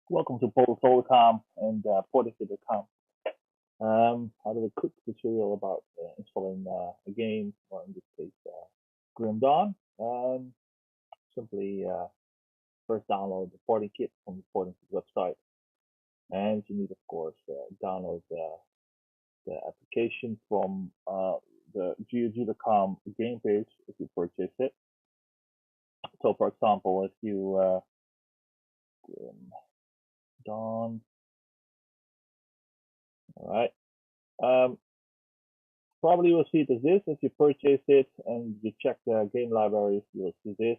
Welcome to Solarcom and Porticity.com. I did a quick tutorial about installing a game, or in this case, Grim Dawn. Simply first download the porting kit from the porting kit website, and you need, of course, download the application from the GOG.com game page if you purchase it. So, for example, if you Grim Dawn, all right. Probably you'll see it as this. If you purchase it and you check the game libraries, you'll see this.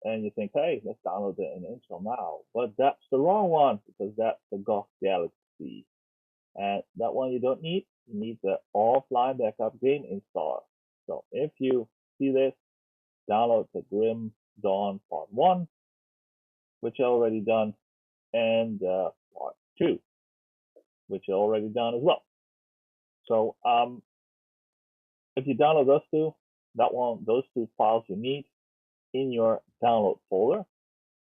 And you think, hey, let's download it and install now. But that's the wrong one because that's the Goth Galaxy. And that one you don't need. You need the offline backup game installer. So if you see this, download the Grim Dawn Part 1, which I already done, and Part 2, which I already done as well. So if you download those two files you need in your download folder.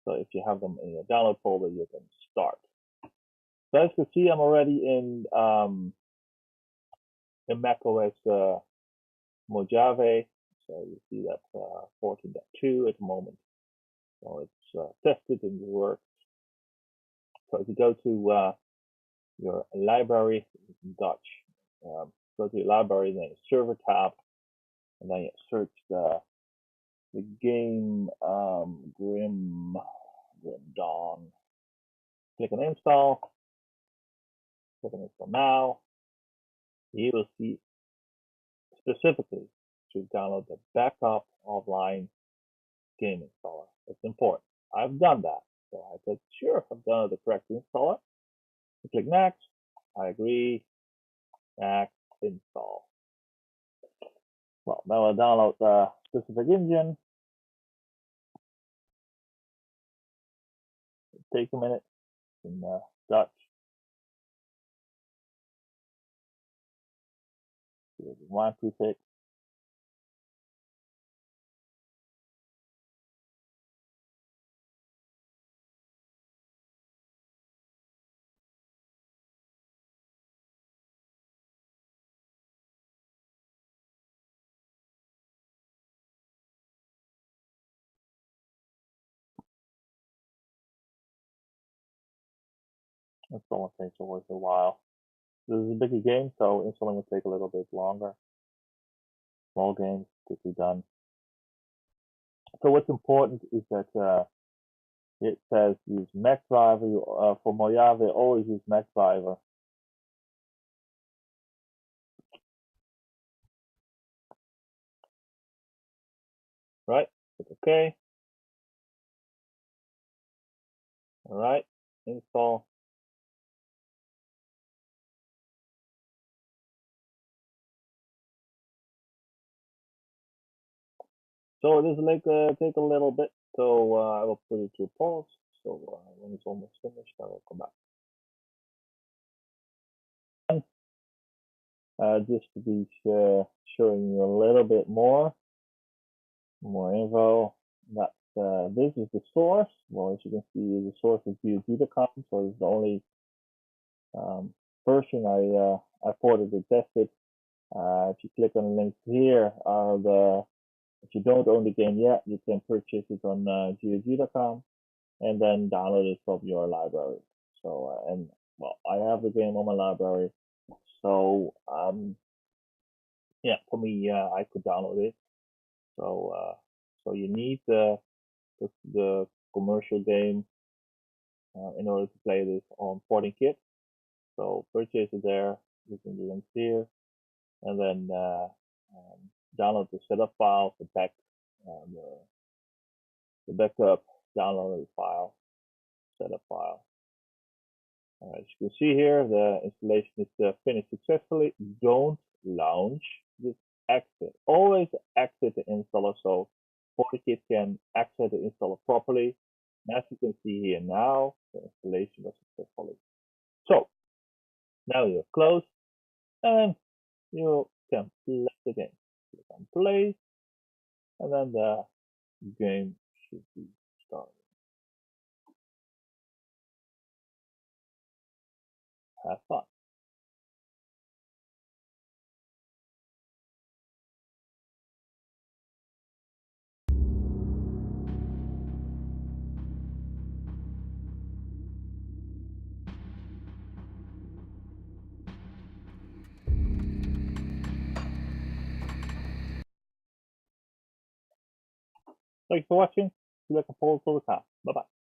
So if you have them in your download folder, you can start. So as you can see, I'm already in macOS Mojave. So you see that's 14.2 at the moment. So it's tested and works. So if you go to your library in Dutch, go to your library, then server tab, and then you search the game Grim Dawn. Click on install. Click on install now. You will see specifically to download the backup offline game installer. It's important. I've done that. So I said, sure, I've done the correct installer. I click next. I agree. Next, install. Well, now I'll download the specific engine. Take a minute in Dutch. One, two, six. Installing takes always a while. This is a bigger game, so installing will take a little bit longer. Small games, quickly done. So what's important is that it says use Mac driver. For Mojave, always use Mac driver. Right? Click OK. All right. Install. So this will take a little bit. So I will put it to pause. So when it's almost finished, I will come back. Just to be showing you a little bit more info. That this is the source. Well, as you can see, the source is GOG.com. So it's the only version I ported and tested. If you click on the links here, if you don't own the game yet, you can purchase it on GOG.com and then download it from your library. So and well, I have the game on my library. So yeah, for me, I could download it. So so you need the commercial game in order to play this on porting kit. So purchase it there using the links here, and then download the setup file, the backup downloaded file, setup file. As you can see here, the installation is finished successfully. Don't launch, just exit. Always exit the installer so FortiKit can access the installer properly. And as you can see here now, the installation was successfully. So now you're closed and you can play the game. Click on play, and then the game should be started. Have fun. Thanks for watching. See you looking forward to the car. Bye bye.